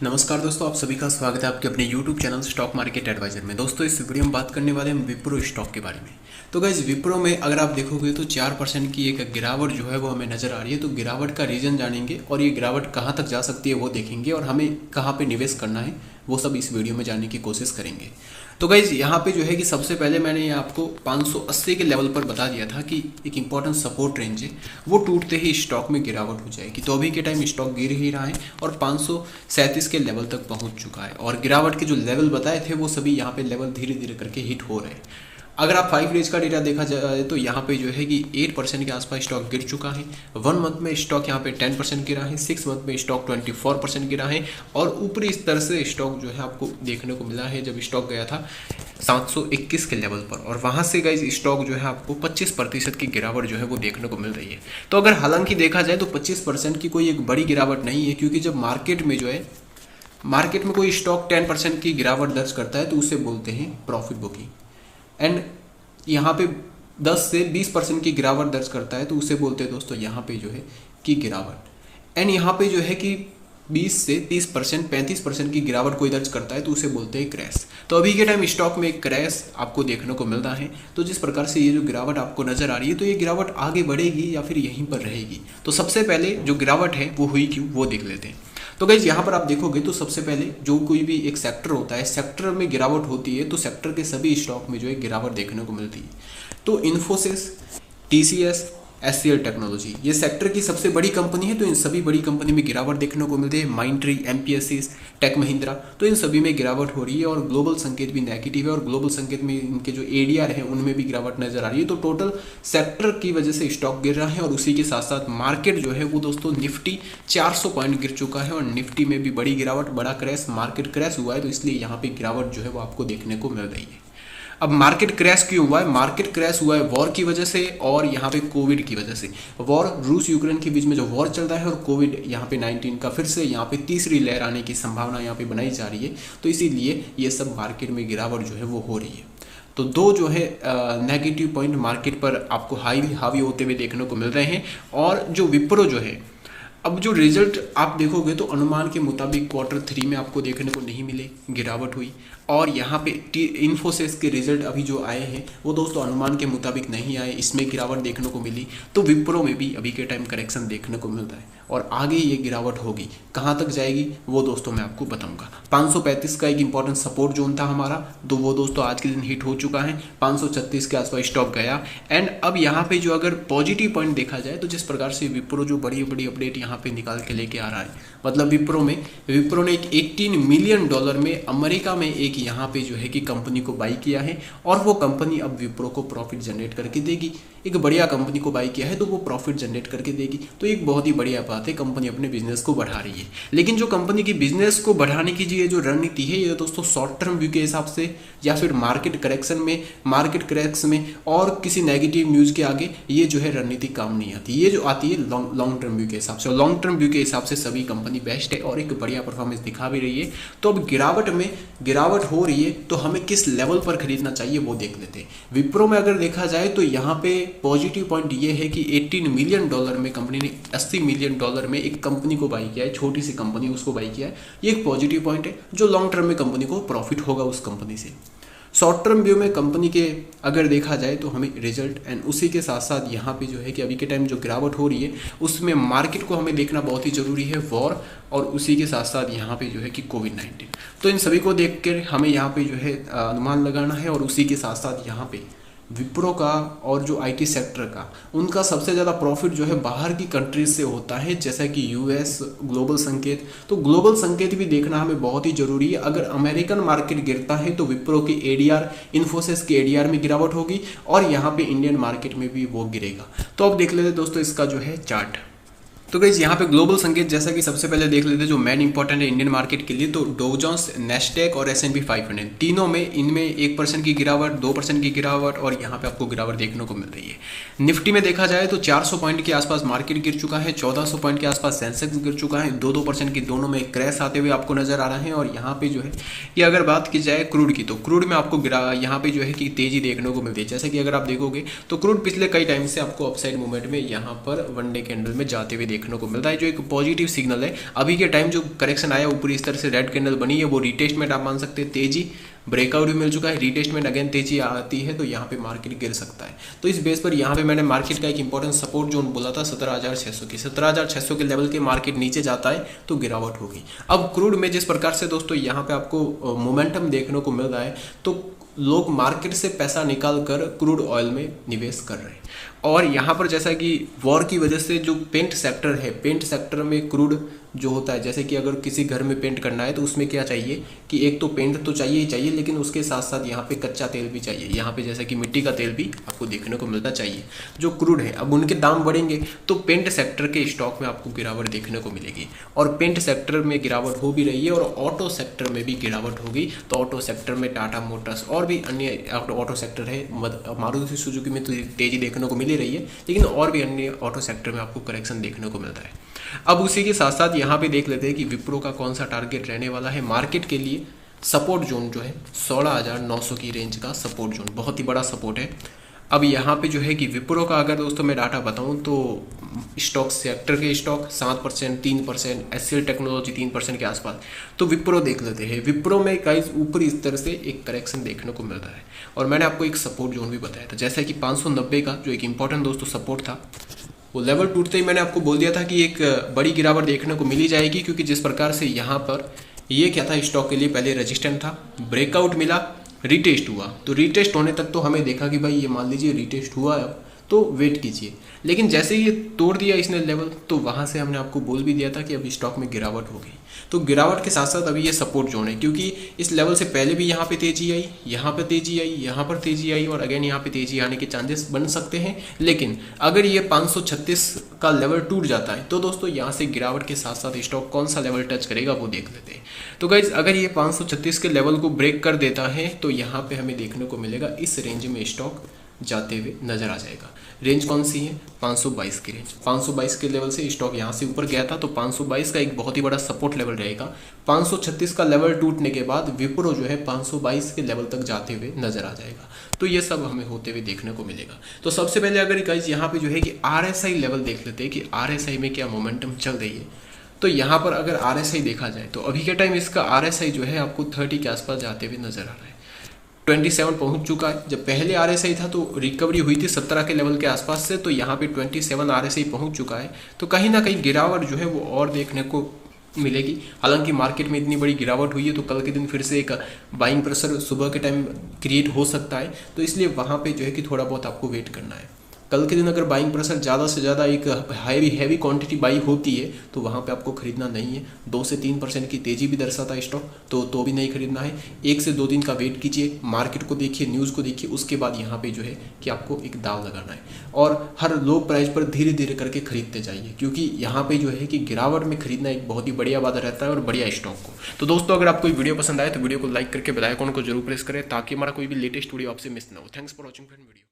नमस्कार दोस्तों, आप सभी का स्वागत है आपके अपने YouTube channel stock market advisor में। दोस्तों इस वीडियो में बात करने वाले हैं विप्रो स्टॉक के बारे में। तो गाइस विप्रो में अगर आप देखोगे तो 4% की एक गिरावट जो है वो हमें नज़र आ रही है। तो गिरावट का रीज़न जानेंगे और ये गिरावट कहाँ तक जा सकती है वो देखेंगे और हमें कहाँ पे निवेश करना है वो सब इस वीडियो में जानने की कोशिश करेंगे। तो गाइज यहाँ पे जो है कि सबसे पहले मैंने आपको 580 के लेवल पर बता दिया था कि एक इंपॉर्टेंट सपोर्ट रेंज है, वो टूटते ही स्टॉक में गिरावट हो जाएगी। तो अभी के टाइम स्टॉक गिर ही रहा है और 537 के लेवल तक पहुंच चुका है और गिरावट के जो लेवल बताए थे वो सभी यहाँ पे लेवल धीरे धीरे करके हिट हो रहे हैं। अगर आप 5 डेज का डेटा देखा जाए तो यहाँ पे जो है कि 8% के आसपास स्टॉक गिर चुका है। 1 मंथ में स्टॉक यहाँ पे 10% गिरा है, 6 मंथ में स्टॉक 24% गिरा है और ऊपरी स्तर से स्टॉक जो है आपको देखने को मिला है जब स्टॉक गया था 721 के लेवल पर और वहाँ से गाइज स्टॉक जो है आपको 25% की गिरावट जो है वो देखने को मिल रही है। तो अगर हालांकि देखा जाए तो 25% की कोई एक बड़ी गिरावट नहीं है, क्योंकि जब मार्केट में कोई स्टॉक 10% की गिरावट दर्ज करता है तो उसे बोलते हैं प्रॉफिट बुकिंग। एंड यहाँ पे 10 से 20% की गिरावट दर्ज करता है तो उसे बोलते हैं दोस्तों यहाँ पे जो है कि गिरावट। एंड यहाँ पे जो है कि 20 से 30%, 35% की गिरावट कोई दर्ज करता है तो उसे बोलते हैं क्रैश। तो अभी के टाइम स्टॉक में एक क्रैश आपको देखने को मिल रहा है। तो जिस प्रकार से ये जो गिरावट आपको नजर आ रही है तो ये गिरावट आगे बढ़ेगी या फिर यहीं पर रहेगी। तो सबसे पहले जो गिरावट है वो हुई क्यों वो देख लेते हैं। तो गाइज यहाँ पर आप देखोगे तो सबसे पहले जो कोई भी एक सेक्टर होता है, सेक्टर में गिरावट होती है तो सेक्टर के सभी स्टॉक में जो है गिरावट देखने को मिलती है। तो इन्फोसिस, टीसीएस, एचसीएल टेक्नोलॉजी ये सेक्टर की सबसे बड़ी कंपनी है, तो इन सभी बड़ी कंपनी में गिरावट देखने को मिलती है। माइंडट्री, एमपीएससी, टेक महिंद्रा, तो इन सभी में गिरावट हो रही है और ग्लोबल संकेत भी नेगेटिव है और ग्लोबल संकेत में इनके जो एडीआर है उनमें भी गिरावट नजर आ रही है। तो टोटल सेक्टर की वजह से स्टॉक गिर रहा है और उसी के साथ साथ मार्केट जो है वो दोस्तों निफ्टी 400 पॉइंट गिर चुका है और निफ्टी में भी बड़ी गिरावट, बड़ा क्रैश, मार्केट क्रैश हुआ है। तो इसलिए यहाँ पे गिरावट जो है वो आपको देखने को मिल रही है। अब मार्केट क्रैश क्यों हुआ है? मार्केट क्रैश हुआ है वॉर की वजह से और यहाँ पे कोविड की वजह से। वॉर, रूस यूक्रेन के बीच में जो वॉर चल रहा है और कोविड यहाँ पे 19 का फिर से यहाँ पे तीसरी लहर आने की संभावना यहाँ पे बनाई जा रही है। तो इसीलिए ये सब मार्केट में गिरावट जो है वो हो रही है। तो दो जो है नेगेटिव पॉइंट मार्केट पर आपको हावी होते हुए देखने को मिल रहे हैं। और जो विप्रो जो है, अब जो रिजल्ट आप देखोगे तो अनुमान के मुताबिक Q3 में आपको देखने को नहीं मिले, गिरावट हुई। और यहाँ पे इन्फोसिस के रिजल्ट अभी जो आए हैं वो दोस्तों अनुमान के मुताबिक नहीं आए, इसमें गिरावट देखने को मिली। तो विप्रो में भी अभी के टाइम करेक्शन देखने को मिल रहा है और आगे ये गिरावट होगी। कहाँ तक जाएगी वो दोस्तों मैं आपको बताऊंगा। 535 का एक इंपॉर्टेंट सपोर्ट जोन था हमारा, तो वो दोस्तों आज के दिन हिट हो चुका है। 536 के आसपास स्टॉक गया। एंड अब यहाँ पे जो अगर पॉजिटिव पॉइंट देखा जाए तो जिस प्रकार से विप्रो जो बड़ी बड़ी अपडेट यहाँ पे निकाल के लेके आ रहा है, मतलब विप्रो ने एक $18 मिलियन में अमेरिका में एक यहाँ पे जो है कि कंपनी को बाई किया है और वो कंपनी अब विप्रो को प्रॉफिट जनरेट करके देगी। एक बढ़िया कंपनी को बाई किया है तो वो प्रॉफिट जनरेट करके देगी। तो एक बहुत ही बढ़िया बात है, कंपनी अपने बिजनेस को बढ़ा रही है। लेकिन जो कंपनी की बिजनेस को बढ़ाने की जो रणनीति है ये दोस्तों शॉर्ट टर्म व्यू के हिसाब से या फिर मार्केट करेक्शन में, मार्केट क्रैश में और किसी नेगेटिव न्यूज के आगे ये जो है रणनीति काम नहीं आती। ये जो आती है लॉन्ग टर्म व्यू के हिसाब से। लॉन्ग टर्म व्यू के हिसाब से सभी कंपनी बेस्ट है और एक बढ़िया परफॉर्मेंस दिखा भी रही है। तो अब गिरावट हो रही है तो हमें किस लेवल पर खरीदना चाहिए वो देख लेते हैं। विप्रो में अगर देखा जाए तो यहाँ पे पॉजिटिव पॉइंट ये है कि $18 मिलियन में कंपनी ने $80 मिलियन में एक कंपनी को बाई किया है, छोटी सी कंपनी उसको बाई किया है। ये एक पॉजिटिव पॉइंट है जो लॉन्ग टर्म में कंपनी को प्रॉफिट होगा उस कंपनी से। शॉर्ट टर्म व्यू में कंपनी के अगर देखा जाए तो हमें रिजल्ट एंड उसी के साथ साथ यहाँ पे जो है कि अभी के टाइम जो गिरावट हो रही है उसमें मार्केट को हमें देखना बहुत ही जरूरी है, वॉर और उसी के साथ साथ यहाँ पे जो है कि कोविड-19। तो इन सभी को देख कर हमें यहाँ पे जो है अनुमान लगाना है और उसी के साथ साथ यहाँ पे विप्रो का और जो आईटी सेक्टर का उनका सबसे ज़्यादा प्रॉफिट जो है बाहर की कंट्रीज से होता है, जैसा कि यूएस, ग्लोबल संकेत। तो ग्लोबल संकेत भी देखना हमें बहुत ही जरूरी है। अगर अमेरिकन मार्केट गिरता है तो विप्रो की एडीआर, इन्फोसिस की एडीआर में गिरावट होगी और यहाँ पे इंडियन मार्केट में भी वो गिरेगा। तो अब देख लेते दोस्तों इसका जो है चार्ट। तो गाइस यहाँ पे ग्लोबल संकेत जैसा कि सबसे पहले देख लेते हैं जो मेन इंपॉर्टेंट है इंडियन मार्केट के लिए। तो डॉ जोन्स, नेस्डैक और S&P 500 तीनों में इनमें 1% की गिरावट, 2% की गिरावट और यहाँ पे आपको गिरावट देखने को मिल रही है। निफ्टी में देखा जाए तो 400 पॉइंट के आसपास मार्केट गिर चुका है, 1400 पॉइंट के आसपास सेंसेक्स गिर चुका है, 2% की दोनों में क्रैश आते हुए आपको नजर आ रहा है। और यहाँ पे जो है कि अगर बात की जाए क्रूड की तो क्रूड में आपको यहाँ पे जो है कि तेजी देखने को मिलती है। जैसे कि अगर आप देखोगे तो क्रूड पिछले कई टाइम से आपको अपसाइड मूवमेंट में यहाँ पर वन डे कैंडल में जाते हुए देखने को मिलता है, जो एक पॉजिटिव सिग्नल है। अभी के टाइम जो करेक्शन आया ऊपरी इस तरह से रेड कैंडल बनी है, वो रिटेस्टमेंट आप मान सकते हैं, तेजी ब्रेकआउट भी मिल चुका है, रिटेस्टमेंट अगेन तेजी आती है तो यहाँ पे मार्केट गिर सकता है। तो इस बेस पर यहाँ पे मैंने मार्केट का एक इंपॉर्टेंट सपोर्ट जोन बोला था 17,600 की, 17,600 के लेवल के मार्केट नीचे जाता है तो गिरावट होगी। अब क्रूड में जिस प्रकार से दोस्तों यहाँ पे आपको मोमेंटम देखने को मिल रहा है, तो लोग मार्केट से पैसा निकाल कर क्रूड ऑयल में निवेश कर रहे हैं। और यहाँ पर जैसा कि वॉर की वजह से जो पेंट सेक्टर है, पेंट सेक्टर में क्रूड जो होता है, जैसे कि अगर किसी घर में पेंट करना है तो उसमें क्या चाहिए कि एक तो पेंट तो चाहिए ही चाहिए, लेकिन उसके साथ साथ यहाँ पे कच्चा तेल भी चाहिए। यहाँ पे जैसे कि मिट्टी का तेल भी आपको देखने को मिलता चाहिए, जो क्रूड है। अब उनके दाम बढ़ेंगे तो पेंट सेक्टर के स्टॉक में आपको गिरावट देखने को मिलेगी, और पेंट सेक्टर में गिरावट हो भी रही है, और ऑटो सेक्टर में भी गिरावट होगी। तो ऑटो सेक्टर में टाटा मोटर्स और भी अन्य ऑटो सेक्टर है, मारुति सुजुकी में तो तेजी देखने को मिल ही रही है, लेकिन और भी अन्य ऑटो सेक्टर में आपको करेक्शन देखने को मिलता है। अब उसी के साथ साथ यहाँ पे देख लेते हैं कि विप्रो का कौन सा टारगेट रहने वाला है मार्केट के लिए। सपोर्ट जोन जो है 16,900 की रेंज का सपोर्ट जोन, बहुत ही बड़ा सपोर्ट है। अब यहाँ पे जो है कि विप्रो का अगर दोस्तों मैं डाटा बताऊँ तो स्टॉक सेक्टर के स्टॉक 7%, 3%, एचसीएल टेक्नोलॉजी 3% के आसपास। तो विप्रो देख लेते हैं। विप्रो में गाइस ऊपर इस तरह से एक करेक्शन देखने को मिल रहा है, और मैंने आपको एक सपोर्ट जोन भी बताया था, जैसा कि 590 का जो एक इंपॉर्टेंट दोस्तों सपोर्ट था, वो लेवल टूटते ही मैंने आपको बोल दिया था कि एक बड़ी गिरावट देखने को मिली जाएगी। क्योंकि जिस प्रकार से यहाँ पर ये क्या था, स्टॉक के लिए पहले रेजिस्टेंट था, ब्रेकआउट मिला, रिटेस्ट हुआ। तो रिटेस्ट होने तक तो हमें देखा कि भाई ये मान लीजिए रिटेस्ट हुआ है, अब तो वेट कीजिए। लेकिन जैसे ही ये तोड़ दिया इसने लेवल, तो वहाँ से हमने आपको बोल भी दिया था कि अभी स्टॉक में गिरावट हो गई। तो गिरावट के साथ साथ अभी ये सपोर्ट जोन है, क्योंकि इस लेवल से पहले भी यहाँ पे तेजी आई, यहाँ पर तेजी आई, यहाँ पर तेजी आई, और अगेन यहाँ पे तेजी आने के चांसेस बन सकते हैं। लेकिन अगर ये 536 का लेवल टूट जाता है तो दोस्तों यहाँ से गिरावट के साथ साथ स्टॉक कौन सा लेवल टच करेगा वो देख लेते हैं। तो गाइज अगर ये 536 के लेवल को ब्रेक कर देता है तो यहाँ पे हमें देखने को मिलेगा इस रेंज में स्टॉक जाते हुए नजर आ जाएगा। रेंज कौन सी है? 522 की रेंज। 522 के लेवल से स्टॉक यहाँ से ऊपर गया था, तो 522 का एक बहुत ही बड़ा सपोर्ट लेवल रहेगा। 536 का लेवल टूटने के बाद विप्रो जो है 522 के लेवल तक जाते हुए नजर आ जाएगा। तो ये सब हमें होते हुए देखने को मिलेगा। तो सबसे पहले अगर गाइस यहाँ पे जो है कि RSI लेवल देख लेते हैं कि RSI में क्या मोमेंटम चल रही है। तो यहाँ पर अगर RSI देखा जाए तो अभी के टाइम इसका RSI जो है आपको 30 के आसपास जाते हुए नजर आ रहा है। 27 पहुंच चुका है। जब पहले RSI था तो रिकवरी हुई थी 17 के लेवल के आसपास से, तो यहाँ पे 27 RSI पहुंच चुका है। तो कहीं ना कहीं गिरावट जो है वो और देखने को मिलेगी। हालांकि मार्केट में इतनी बड़ी गिरावट हुई है तो कल के दिन फिर से एक बाइंग प्रेशर सुबह के टाइम क्रिएट हो सकता है, तो इसलिए वहाँ पे जो है कि थोड़ा बहुत आपको वेट करना है। कल के दिन अगर बाइंग प्रेशर ज़्यादा से ज़्यादा एक हैवी क्वांटिटी बाई होती है तो वहाँ पे आपको खरीदना नहीं है। 2 से 3% की तेज़ी भी दर्शाता है स्टॉक, तो भी नहीं खरीदना है। 1 से 2 दिन का वेट कीजिए, मार्केट को देखिए, न्यूज़ को देखिए, उसके बाद यहाँ पे जो है कि आपको एक दाव लगाना है और हर लो प्राइस पर धीरे धीरे करके खरीदते जाइए, क्योंकि यहाँ पे जो है कि गिरावट में खरीदना एक बहुत ही बढ़िया बात रहता है और बढ़िया स्टॉक को। तो दोस्तों अगर आपको वीडियो पसंद आए तो वीडियो को लाइक करके बेल आइकन को जरूर प्रेस करें ताकि हमारा कोई भी लेटेस्ट वीडियो आपसे मिस ना हो। Thanks for watching friend video.